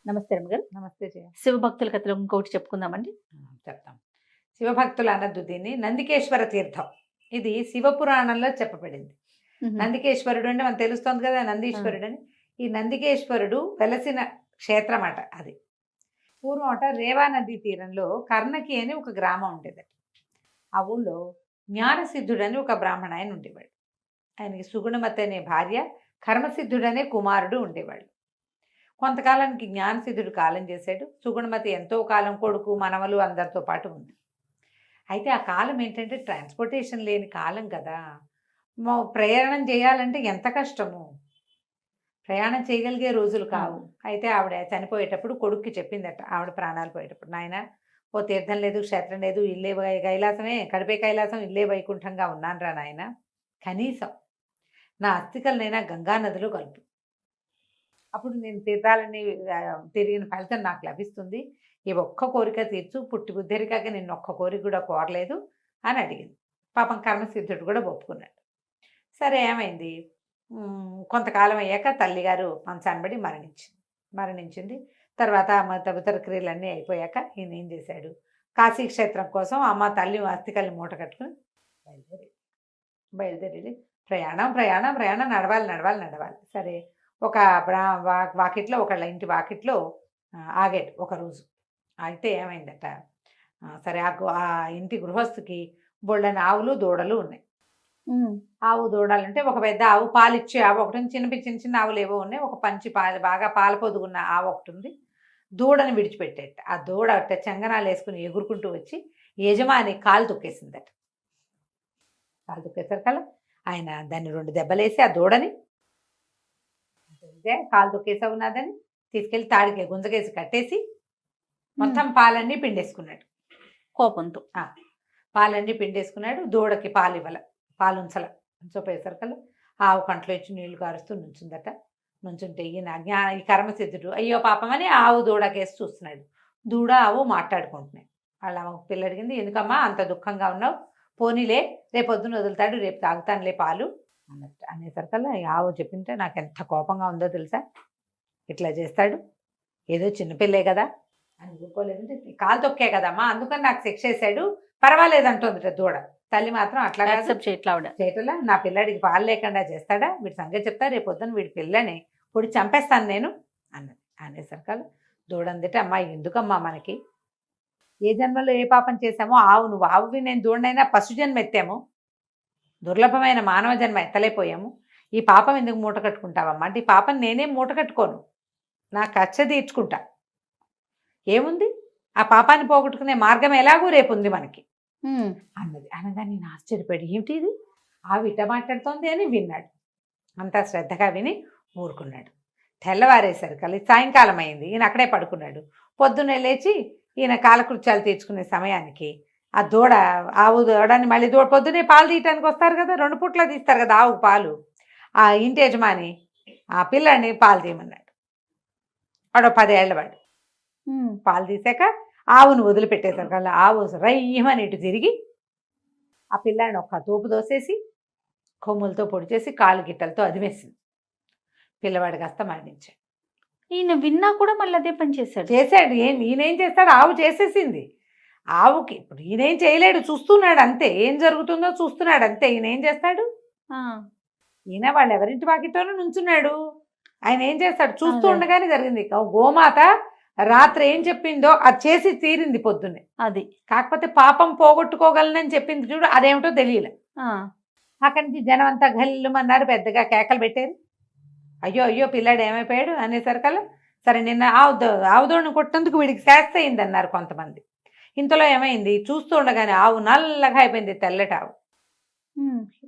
నమస్తే రమ్మగారు. నమస్తే జయ. శివభక్తుల కథలో ఇంకొకటి చెప్పుకుందామండి. చెప్తాం. శివభక్తులు అనద్దు దీన్ని. నందికేశ్వర తీర్థం. ఇది శివపురాణంలో చెప్పబడింది. హుహు. నందికేశ్వరుడు అంటే మనకు తెలుస్తోంది కదా, ఆ! నందీశ్వరుడని. ఈ నందికేశ్వరుడు వెలసిన క్షేత్రం అట అది. పూర్వం అట రేవా నదీ తీరంలో కర్ణకి అని ఒక గ్రామం ఉండేదట. ఆ ఊళ్ళో జ్ఞానసిద్ధుడని ఒక బ్రాహ్మణ ఆయన ఉండేవాడు. ఆయనకి సుగుణమతి అనే భార్య, కర్మసిద్ధుడనే కుమారుడు ఉండేవాళ్ళు. కొంతకాలానికి జ్ఞానసిద్ధుడు కాలం చేశాడు. సుగుణమతి ఎంతో కాలం కొడుకు, మనవలు అందరితో పాటు ఉంది. అయితే ఆ కాలం ఏంటంటే ట్రాన్స్పోర్టేషన్ లేని కాలం కదా. ప్రయాణం చేయాలంటే ఎంత కష్టము. ప్రయాణం చేయగలిగే రోజులు కావు. అయితే ఆవిడ చనిపోయేటప్పుడు కొడుక్కి చెప్పిందట, ఆవిడ ప్రాణాలు పోయేటప్పుడు, నాయన ఓ తీర్థం లేదు, క్షేత్రం లేదు, ఇల్లే కైలాసమే, కడిపే కైలాసం, ఇల్లే వైకుంఠంగా ఉన్నాను రా నాయన, కనీసం నా అస్థికలనైనా గంగా నదిలో కలుపు. అప్పుడు నేను తీర్థాలని తిరిగిన ఫలితం నాకు లభిస్తుంది. ఈ ఒక్క కోరిక తీర్చు, పుట్టి బుద్ధరికాక నిన్ను ఒక్క కోరిక కూడా కోరలేదు అని అడిగింది. పాపం కర్మసిద్ధుడు కూడా ఒప్పుకున్నాడు. సరే ఏమైంది, కొంతకాలం అయ్యాక తల్లిగారు మంచానబడి మరణించింది. తర్వాత తదితర క్రియలన్నీ అయిపోయాక ఈయన ఏం చేశాడు, కాశీ క్షేత్రం కోసం అమ్మ తల్లి అస్థికల్ని మూట కట్టుకుని బయలుదేరి ప్రయాణం ప్రయాణం ప్రయాణం నడవాలి. సరే ఒక వాకిట్లో, ఒకళ్ళ ఇంటి వాకిట్లో ఆగాడు ఒకరోజు. అయితే ఏమైందట, సరే ఆ ఇంటి గృహస్థుకి బొళ్ళని ఆవులు దూడలు ఉన్నాయి. ఆవు దూడాలంటే ఒక పెద్ద ఆవు, పాలిచ్చే ఆవు ఒకటి ఉంది, చిన్న చిన్న ఆవులు ఏవో ఉన్నాయి. ఒక పంచి బాగా పాల పొదుగున్న ఆవు ఒకటి ఉంది. దూడని విడిచిపెట్టేట. ఆ దూడ చంగనాలు వేసుకుని ఎగురుకుంటూ వచ్చి యజమాని కాలు తొక్కేసిందట. కాలు తొక్కేసరికల్లా ఆయన దాన్ని 2 దెబ్బలేసి ఆ దూడని, కాలు తొక్కేసావు నాదని తీసుకెళ్లి తాడికి గుంజకేసి కట్టేసి మొత్తం పాలన్నీ పిండేసుకున్నాడు కోపంతో. పాలన్నీ పిండేసుకున్నాడు. దూడకి పాలు ఉంచపోయేసరికల్లా ఆవు కంట్లో ఇచ్చి నీళ్లు కారుస్తూ నుంచుందట. నుంచుంటే ఈ కర్మసిద్ధుడు అయ్యో పాపమని ఆవు దూడకేసి చూస్తున్నాడు. దూడ ఆవు మాట్లాడుకుంటున్నాయి. వాళ్ళ పిల్ల అడిగింది, ఎందుకమ్మా అంత దుఃఖంగా ఉన్నావు, పోనీలే రేపొద్దున వదులుతాడు, రేపు తాగుతానులే పాలు అన్నట్టు అనేసరికల్లా ఆవు చెప్పింటే నాకు ఎంత కోపంగా ఉందో తెలుసా, ఇట్లా చేస్తాడు, ఏదో చిన్నపిల్లే కదా అని ఊరుకోలేదంటే, కాలు తొక్కే కదమ్మా అందుకని నాకు శిక్ష వేసాడు, పర్వాలేదంటుంది దూడ. తల్లి మాత్రం అట్లా చేయటంలా, నా పిల్లాడికి పాలు లేకుండా చేస్తాడా, వీడి సంగతి చెప్తా, రేపు పొద్దున వీడి పిల్లని పొడి చంపేస్తాను నేను అన్నది. అనేసరికల్లా దూడందిట, అమ్మా ఎందుకమ్మా మనకి, ఏ జన్మలో ఏ పాపం చేశామో, నువ్వు ఆవువి, నేను దూడనైనా పశు జన్మ ఎత్తాము, దుర్లభమైన మానవ జన్మ ఎత్తలేపోయాము, ఈ పాపం ఎందుకు మూట కట్టుకుంటావమ్మా అంటే, ఈ పాపం నేనేం మూట కట్టుకోను, నా కచ్చ తీర్చుకుంటా, ఏముంది ఆ పాపాన్ని పోగొట్టుకునే మార్గం ఎలాగూ రేపు ఉంది మనకి అన్నది. అనగా నేను ఆశ్చర్యపడి, ఏమిటి ఇది ఆవి ఇట్ట మాట్లాడుతోంది అని విన్నాడు. అంతా శ్రద్ధగా విని ఊరుకున్నాడు. తెల్లవారేసరికి సాయంకాలం అయింది. ఈయన అక్కడే పడుకున్నాడు. పొద్దున్నే లేచి ఈయన కాలకృత్యాలు తీర్చుకునే సమయానికి ఆ ఆవు దూడని మళ్ళీ పొద్దున్నే పాలు తీయటానికి వస్తారు కదా, 2 పూట్ల తీస్తారు కదా ఆవు పాలు. ఆ ఇంటి యజమాని ఆ పిల్లాడిని పాలు తీయమన్నాడు. వాడు 10 ఏళ్ల వాడు. పాలు తీసాక ఆవును వదిలిపెట్టేసరికల్లా ఆవు రయ్యమని ఇటు తిరిగి ఆ పిల్లాడిని ఒక్క తోపు దోసేసి కొమ్ములతో పొడి చేసి కాలు గిట్టలతో అదివేసింది. పిల్లవాడి కాస్త మరణించాడు. ఈయన విన్నా కూడా మళ్ళీ అదే పని చేశాడు. ఈయనేం చేస్తాడు, ఆవు చేసేసింది. ఆవుకి ఇప్పుడు ఈయనేం చేయలేడు, చూస్తున్నాడు అంతే, ఏం జరుగుతుందో చూస్తున్నాడు అంతే. ఈయనేం చేస్తాడు, ఈయన వాళ్ళు ఎవరింటి వాకిట్లోనూ నుంచున్నాడు, ఆయన ఏం చేస్తాడు, చూస్తూ ఉండగానే జరిగింది. గోమాత రాత్రి ఏం చెప్పిందో అది చేసి తీరింది పొద్దున్నే. అది కాకపోతే పాపం పోగొట్టుకోగలనని చెప్పింది చూడు, అదేమిటో తెలియలే. అక్కడి నుంచి జనం అంతా గల్లుమన్నారు, పెద్దగా కేకలు పెట్టారు. అయ్యో అయ్యో పిల్లాడు ఏమైపోయాడు అనేసరికల్లా, సరే నిన్న ఆవుదోడిని కొట్టేందుకు వీడికి శాస్త అయింది అన్నారు కొంతమంది. ఇంతలో ఏమైంది, చూస్తూ ఉండగానే ఆవు నల్లగా అయిపోయింది, తెల్లటి ఆవు.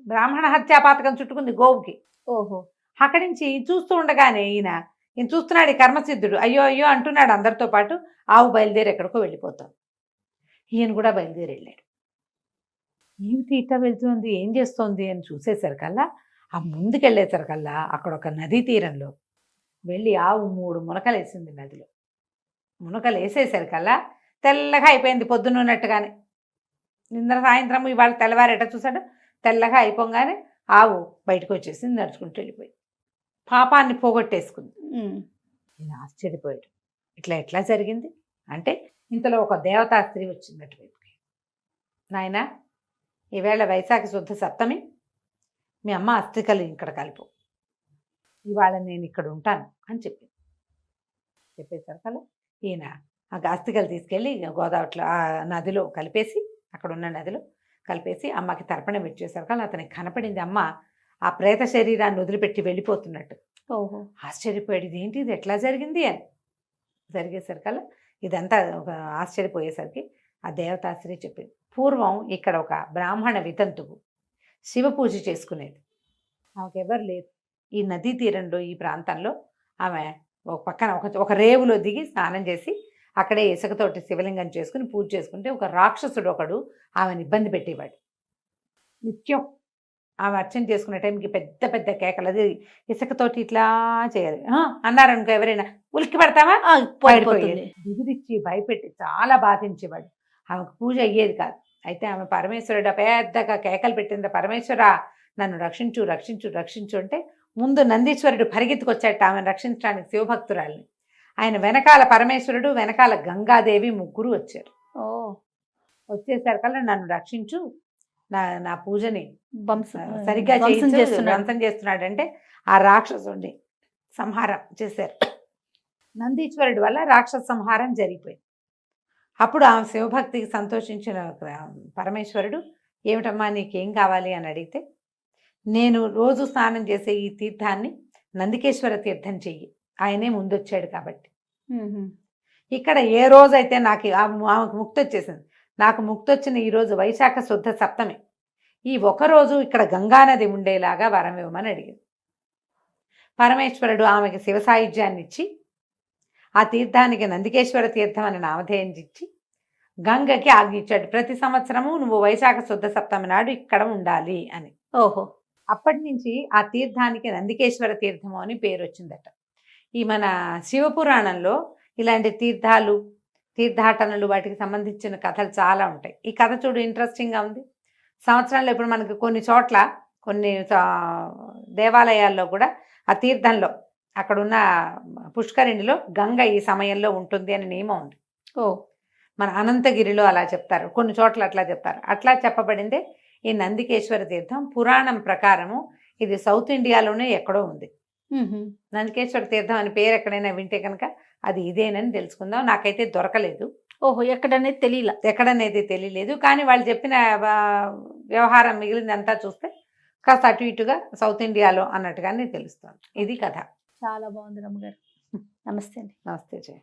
బ్రాహ్మణ హత్యాపాతకం చుట్టుకుంది గోవుకి. ఓహో. అక్కడి నుంచి చూస్తూ ఉండగానే ఈయన చూస్తున్నాడు, ఈ కర్మసిద్ధుడు అయ్యో అయ్యో అంటున్నాడు అందరితో పాటు. ఆవు బయలుదేరి ఎక్కడికో వెళ్ళిపోతాం. ఈయన కూడా బయలుదేరి వెళ్ళాడు. ఏమిటి ఇట్లా వెళ్తుంది, ఏం చేస్తోంది అని చూసేసరికల్లా, ఆ ముందుకెళ్ళేసరికల్లా అక్కడ ఒక నదీ తీరంలో వెళ్ళి ఆవు 3 మునకలు వేసింది నదిలో. మునకలు వేసేసరికల్లా తెల్లగా అయిపోయింది పొద్దున్నట్టుగానే. నిన్న సాయంత్రం ఇవాళ తెల్లవారేట చూసాడు, తెల్లగా అయిపోగానే ఆవు బయటకు వచ్చేసింది, నడుచుకుంటూ వెళ్ళిపోయింది, పాపాన్ని పోగొట్టేసుకుంది. ఈయన ఆశ్చర్యపోయాడు, ఇట్లా ఎట్లా జరిగింది అంటే ఇంతలో ఒక దేవతా స్త్రీ వచ్చింది అటువైపుకి. నాయన ఈవేళ వైశాఖ శుద్ధ సప్తమి, మీ అమ్మ అస్థికలు ఇక్కడ కలుపు, ఇవాళ నేను ఇక్కడ ఉంటాను అని చెప్పింది. చెప్పేసరికల్లా ఈయన ఆ అస్థికలు తీసుకెళ్ళి గోదావరిలో ఆ నదిలో కలిపేసి, అక్కడ ఉన్న నదిలో కలిపేసి అమ్మకి తర్పణం ఇచ్చేసరికల్లా అతనికి కనపడింది అమ్మ ఆ ప్రేత శరీరాన్ని వదిలిపెట్టి వెళ్ళిపోతున్నట్టు. ఓహో. ఆశ్చర్యపోయాడు, ఇదేంటి ఇది ఎట్లా జరిగింది అని. జరిగేసరికల్లా ఇదంతా ఒక ఆశ్చర్యపోయేసరికి ఆ దేవతాశ్రీ చెప్పింది, పూర్వం ఇక్కడ ఒక బ్రాహ్మణ వితంతువు శివ పూజ చేసుకునేది. ఆమెకు ఎవరు లేరు. ఈ నదీ తీరంలో ఈ ప్రాంతంలో ఆమె ఒక పక్కన ఒక రేవులో దిగి స్నానం చేసి అక్కడే ఇసుకతోటి శివలింగం చేసుకుని పూజ చేసుకుంటే ఒక రాక్షసుడు ఒకడు ఆమెను ఇబ్బంది పెట్టేవాడు. నిత్యం ఆమె అర్చన చేసుకునే టైంకి పెద్ద పెద్ద కేకలు, అది ఇసుకతోటి ఇట్లా చేయాలి అన్నారనుకో ఎవరైనా ఉలిక్కి పడతావా, పడిపోతుంది. దిగుదిచ్చి భయపెట్టి చాలా బాధించేవాడు. ఆమెకు పూజ అయ్యేది కాదు. అయితే ఆమె పరమేశ్వరుడు పెద్దగా కేకలు పెట్టింది, పరమేశ్వర నన్ను రక్షించు రక్షించు రక్షించు అంటే ముందు నందీశ్వరుడు పరిగెత్తుకొచ్చాట ఆమెను రక్షించడానికి, శివభక్తురాల్ని. ఆయన వెనకాల పరమేశ్వరుడు, వెనకాల గంగాదేవి ముగ్గురు వచ్చారు. ఓ. వచ్చేసరికల్లా నన్ను రక్షించు, నా పూజని సరిగ్గా ధ్వంసం ధ్వంసం చేస్తున్నాడంటే ఆ రాక్షసుడిని సంహారం చేశారు. నందీశ్వరుడి వల్ల రాక్షస సంహారం జరిగిపోయింది. అప్పుడు ఆమె శివభక్తికి సంతోషించిన పరమేశ్వరుడు, ఏమిటమ్మా నీకేం కావాలి అని అడిగితే, నేను రోజు స్నానం చేసే ఈ తీర్థాన్ని నందికేశ్వర తీర్థం చెయ్యి, ఆయనే ముందొచ్చాడు కాబట్టి. ఇక్కడ ఏ రోజైతే నాకు ఆమెకు ముక్తి వచ్చేసింది, నాకు ముక్తి వచ్చిన ఈరోజు వైశాఖ శుద్ధ సప్తమి, ఈ ఒకరోజు ఇక్కడ గంగానది ఉండేలాగా వరం ఇవ్వమని అడిగింది. పరమేశ్వరుడు ఆమెకి శివ సాయుధ్యాన్ని ఇచ్చి ఆ తీర్థానికి నందికేశ్వర తీర్థం అని నామధేయం ఇచ్చి గంగకి ఆజ్ఞ ఇచ్చాడు, ప్రతి సంవత్సరము నువ్వు వైశాఖ శుద్ధ సప్తమి నాడు ఇక్కడ ఉండాలి అని. ఓహో. అప్పటి నుంచి ఆ తీర్థానికి నందికేశ్వర తీర్థము అని పేరు వచ్చిందట. ఈ మన శివపురాణంలో ఇలాంటి తీర్థాలు, తీర్థాటనలు, వాటికి సంబంధించిన కథలు చాలా ఉంటాయి. ఈ కథ చూడు ఇంట్రెస్టింగ్గా ఉంది. సంవత్సరంలో ఇప్పుడు మనకు కొన్ని చోట్ల, కొన్ని దేవాలయాల్లో కూడా ఆ తీర్థంలో అక్కడున్న పుష్కరిణిలో గంగ ఈ సమయంలో ఉంటుంది అని నియమం ఉంది. ఓ. మన అనంతగిరిలో అలా చెప్తారు, కొన్ని చోట్ల అట్లా చెప్తారు. అట్లా చెప్పబడిందే ఈ నందికేశ్వర తీర్థం. పురాణం ప్రకారము ఇది సౌత్ ఇండియాలోనే ఎక్కడో ఉంది. నందికేశ్వర తీర్థం అని పేరు ఎక్కడైనా వింటే కనుక అది ఇదేనని తెలుసుకుందాం. నాకైతే దొరకలేదు. ఓహో. ఎక్కడనేది తెలియలేదు. కానీ వాళ్ళు చెప్పిన వ్యవహారం మిగిలిందంతా చూస్తే కాస్త అటు ఇటుగా సౌత్ ఇండియాలో అన్నట్టుగానే తెలుస్తుంది. ఇది కథ. చాలా బాగుంది రమ్మగారు. నమస్తే అండి. నమస్తే జయ.